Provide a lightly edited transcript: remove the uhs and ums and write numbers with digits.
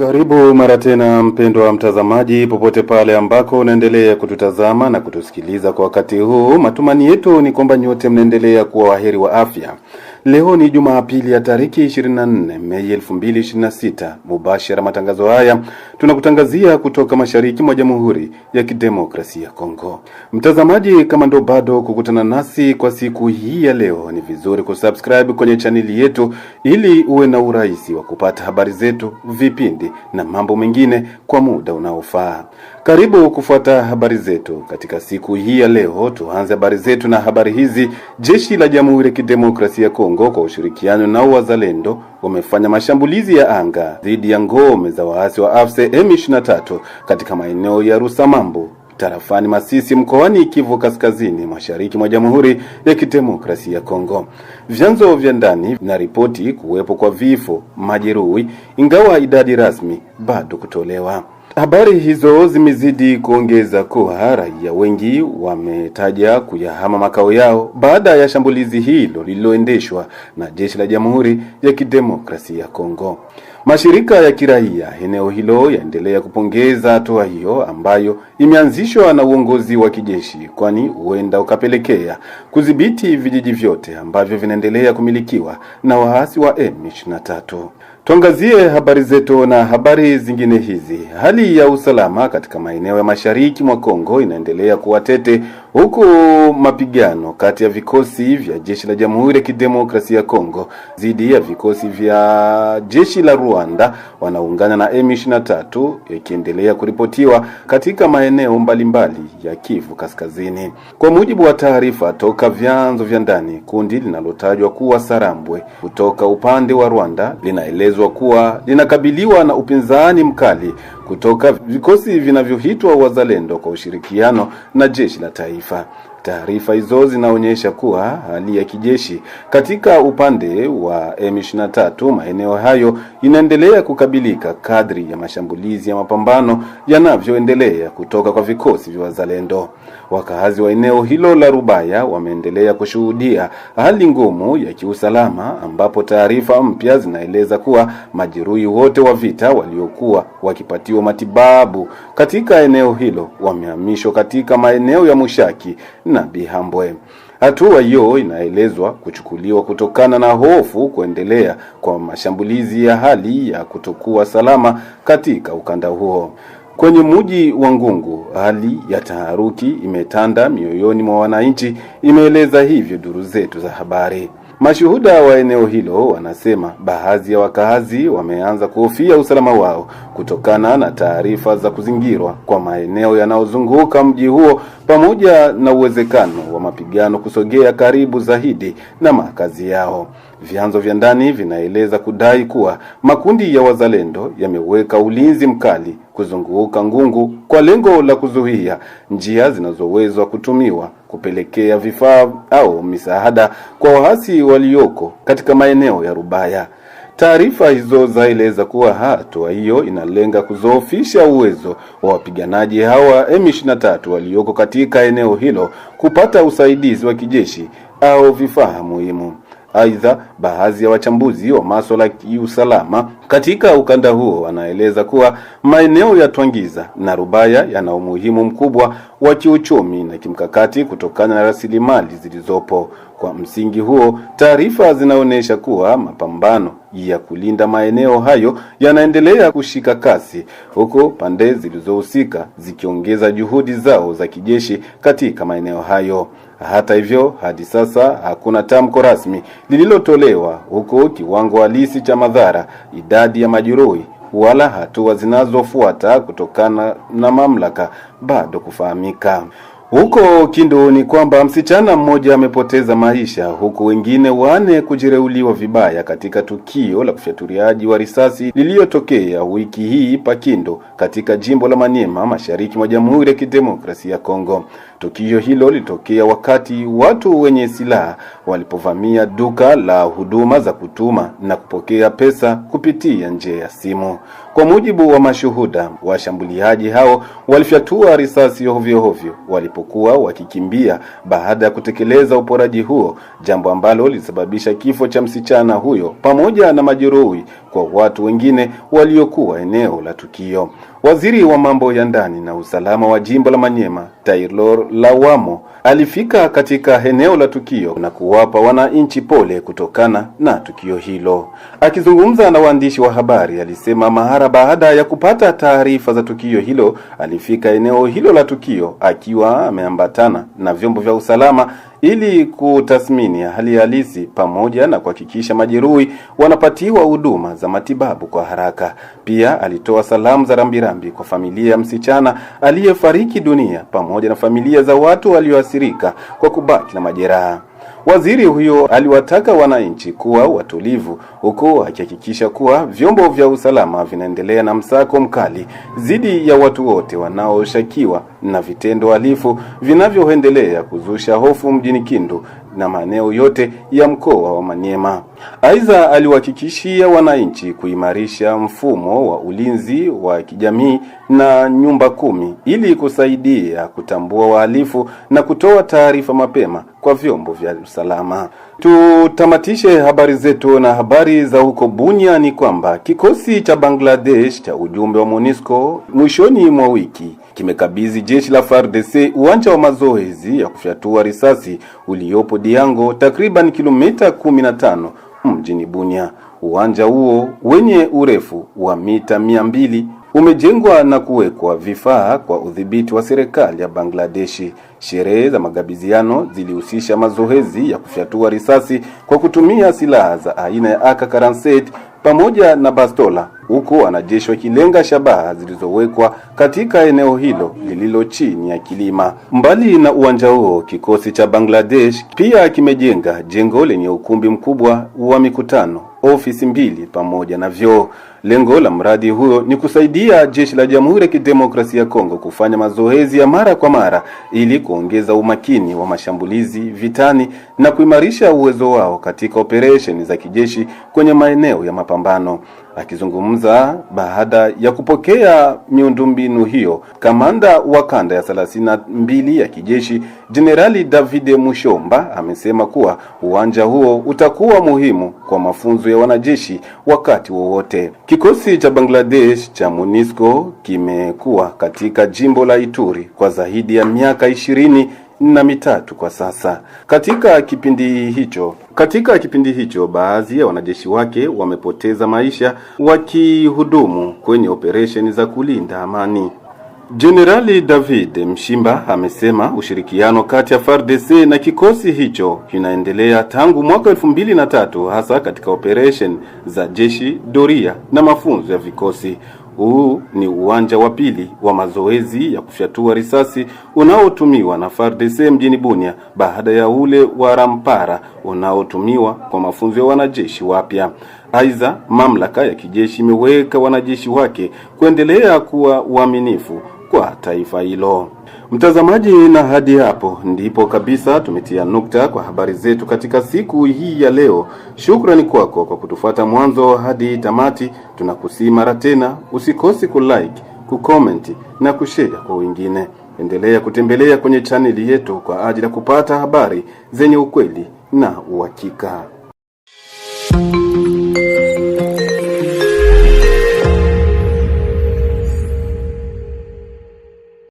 Karibu mara tena mpendwa mtazamaji, popote pale ambako unaendelea kututazama na kutusikiliza kwa wakati huu. Matumani yetu ni kwamba nyote mnaendelea kuwa waheri wa afya. Leo ni Jumapili ya tariki 24 Mei 2026. Mubashara matangazo haya tunakutangazia kutoka mashariki mwa Jamhuri ya Kidemokrasia ya Kongo. Mtazamaji, kama ndo bado kukutana nasi kwa siku hii ya leo, ni vizuri kusubscribe kwenye chaneli yetu ili uwe na urahisi wa kupata habari zetu, vipindi na mambo mengine kwa muda unaofaa. Karibu kufuata habari zetu katika siku hii ya leo. Tuanze habari zetu na habari hizi. Jeshi la Jamhuri ya Kidemokrasia ya Kongo kwa ushirikiano na wazalendo wamefanya mashambulizi ya anga dhidi ya ngome za waasi wa AFC M23 katika maeneo ya Rusamambu, tarafani Masisi, mkoani Kivu Kaskazini, mashariki mwa Jamhuri ya Kidemokrasia ya Kongo. Vyanzo vya ndani vinaripoti kuwepo kwa vifo, majeruhi, ingawa idadi rasmi bado kutolewa. Habari hizo zimezidi kuongeza kuwa raia wengi wametaja kuyahama makao yao baada ya shambulizi hilo lililoendeshwa na jeshi la Jamhuri ya Kidemokrasia ya Kongo. Mashirika ya kiraia eneo hilo yaendelea kupongeza hatua hiyo ambayo imeanzishwa na uongozi wa kijeshi, kwani huenda ukapelekea kudhibiti vijiji vyote ambavyo vinaendelea kumilikiwa na waasi wa M23. Tuangazie habari zetu na habari zingine hizi. Hali ya usalama katika maeneo ya mashariki mwa Kongo inaendelea kuwa tete, huku mapigano kati ya vikosi vya jeshi la Jamhuri ya Kidemokrasia ya Kongo dhidi ya vikosi vya jeshi la Rwanda wanaungana na M23 yakiendelea kuripotiwa katika maeneo mbalimbali ya Kivu Kaskazini. Kwa mujibu wa taarifa toka vyanzo vya ndani, kundi linalotajwa kuwa Sarambwe kutoka upande wa Rwanda linaelezwa kuwa linakabiliwa na upinzani mkali kutoka vikosi vinavyoitwa wazalendo kwa ushirikiano na jeshi la taifa. Taarifa hizo zinaonyesha kuwa hali ya kijeshi katika upande wa M23 maeneo hayo inaendelea kukabilika kadri ya mashambulizi ya mapambano yanavyoendelea kutoka kwa vikosi vya wazalendo. Wakazi wa eneo hilo la Rubaya wameendelea kushuhudia hali ngumu ya kiusalama, ambapo taarifa mpya zinaeleza kuwa majeruhi wote wa vita waliokuwa wakipatiwa matibabu katika eneo hilo wamehamishwa katika maeneo ya Mushaki na Bihambwe. Hatua hiyo inaelezwa kuchukuliwa kutokana na hofu kuendelea kwa mashambulizi ya hali ya kutokuwa salama katika ukanda huo. Kwenye mji wa Ngungu, hali ya taharuki imetanda mioyoni mwa wananchi, imeeleza hivyo duru zetu za habari. Mashuhuda wa eneo hilo wanasema baadhi ya wakazi wameanza kuhofia usalama wao kutokana na taarifa za kuzingirwa kwa maeneo yanayozunguka mji huo, pamoja na uwezekano wa mapigano kusogea karibu zaidi na makazi yao. Vyanzo vya ndani vinaeleza kudai kuwa makundi ya wazalendo yameweka ulinzi mkali kuzunguka Ngungu kwa lengo la kuzuia njia zinazoweza kutumiwa kupelekea vifaa au misaada kwa waasi walioko katika maeneo ya Rubaya. Taarifa hizo zaeleza kuwa hatua hiyo inalenga kuzoofisha uwezo wa wapiganaji hawa M23 walioko katika eneo hilo kupata usaidizi wa kijeshi au vifaa muhimu. Aidha, baadhi ya wachambuzi wa masuala ya usalama katika ukanda huo wanaeleza kuwa maeneo ya Twangiza na Rubaya yana umuhimu mkubwa wa kiuchumi na kimkakati kutokana na rasilimali zilizopo. Kwa msingi huo, taarifa zinaonyesha kuwa mapambano ya kulinda maeneo hayo yanaendelea kushika kasi, huko pande zilizohusika zikiongeza juhudi zao za kijeshi katika maeneo hayo. Hata hivyo, hadi sasa hakuna tamko rasmi lililotolewa huko kiwango halisi cha madhara, idadi ya majeruhi wala hatua zinazofuata kutokana na mamlaka bado kufahamika. Huko Kindu ni kwamba msichana mmoja amepoteza maisha, huku wengine 4 kujireuliwa vibaya katika tukio la kufyatuliaji wa risasi lililotokea wiki hii pa Kindu katika jimbo la Maniema, mashariki mwa Jamhuri ya Kidemokrasia ya Kongo. Tukio hilo litokea wakati watu wenye silaha walipovamia duka la huduma za kutuma na kupokea pesa kupitia njia ya simu. Kwa mujibu wa mashuhuda, washambuliaji hao walifyatua risasi ovyo walipokuwa wakikimbia baada ya kutekeleza uporaji huo, jambo ambalo lilisababisha kifo cha msichana huyo pamoja na majeruhi kwa watu wengine waliokuwa eneo la tukio. Waziri wa mambo ya ndani na usalama wa jimbo la Maniema, Taylor Lawamo, alifika katika eneo la tukio na kuwapa wananchi pole kutokana na tukio hilo. Akizungumza na waandishi wa habari, alisema mara baada ya kupata taarifa za tukio hilo, alifika eneo hilo la tukio akiwa ameambatana na vyombo vya usalama ili kutathmini hali halisi pamoja na kuhakikisha majeruhi wanapatiwa huduma za matibabu kwa haraka. Pia alitoa salamu za rambirambi kwa familia ya msichana aliyefariki dunia pamoja na familia za watu walioathirika kwa kubaki na majeraha. Waziri huyo aliwataka wananchi kuwa watulivu, huku akihakikisha kuwa vyombo vya usalama vinaendelea na msako mkali dhidi ya watu wote wanaoshukiwa na vitendo halifu vinavyoendelea kuzusha hofu mjini Kindu na maeneo yote ya mkoa wa Maniema. Aidha, aliwahakikishia wananchi kuimarisha mfumo wa ulinzi wa kijamii na nyumba 10 ili kusaidia kutambua wahalifu na kutoa taarifa mapema kwa vyombo vya usalama. Tutamatishe habari zetu na habari za huko Bunia. Ni kwamba kikosi cha Bangladesh cha ujumbe wa MONUSCO mwishoni mwa wiki kimekabidhi jeshi la FARDC uwanja wa mazoezi ya kufyatua risasi uliopo Diango, takriban kilomita 15 mjini Bunia. Uwanja huo wenye urefu wa mita 200 umejengwa na kuwekwa vifaa kwa udhibiti wa serikali ya Bangladeshi. Sherehe za magabiziano zilihusisha mazoezi ya kufyatua risasi kwa kutumia silaha za aina ya AK-47 pamoja na bastola, huku wanajeshi wakilenga shabaha zilizowekwa katika eneo hilo lililo chini ya kilima. Mbali na uwanja huo, kikosi cha Bangladesh pia kimejenga jengo lenye ukumbi mkubwa wa mikutano, ofisi 2 pamoja na vyoo. Lengo la mradi huo ni kusaidia jeshi la Jamhuri ya Kidemokrasia ya Kongo kufanya mazoezi ya mara kwa mara ili kuongeza umakini wa mashambulizi vitani na kuimarisha uwezo wao katika operesheni za kijeshi kwenye maeneo ya mapambano. Akizungumza baada ya kupokea miundombinu hiyo, kamanda wa kanda ya 32 ya kijeshi Generali David Mushomba amesema kuwa uwanja huo utakuwa muhimu kwa mafunzo ya wanajeshi wakati wowote. Kikosi cha Bangladesh cha MONUSCO kimekuwa katika jimbo la Ituri kwa zaidi ya miaka 23 kwa sasa. Katika kipindi hicho baadhi ya wanajeshi wake wamepoteza maisha wakihudumu kwenye operesheni za kulinda amani. Generali David Mshimba amesema ushirikiano kati ya FARDC na kikosi hicho kinaendelea tangu mwaka 2003, hasa katika operation za jeshi doria na mafunzo ya vikosi. Huu ni uwanja wa pili wa mazoezi ya kufyatua risasi unaotumiwa na FARDC mjini Bunia baada ya ule wa Rampara unaotumiwa kwa mafunzo ya wanajeshi wapya. Aidha, mamlaka ya kijeshi imeweka wanajeshi wake kuendelea kuwa waaminifu kwa taifa hilo. Mtazamaji, na hadi hapo ndipo kabisa tumetia nukta kwa habari zetu katika siku hii ya leo. Shukrani kwako kwa kutufuata mwanzo hadi tamati. Tunakusii mara tena usikosi kulike, kucomment na kushare kwa wengine. Endelea kutembelea kwenye chaneli yetu kwa ajili ya kupata habari zenye ukweli na uhakika.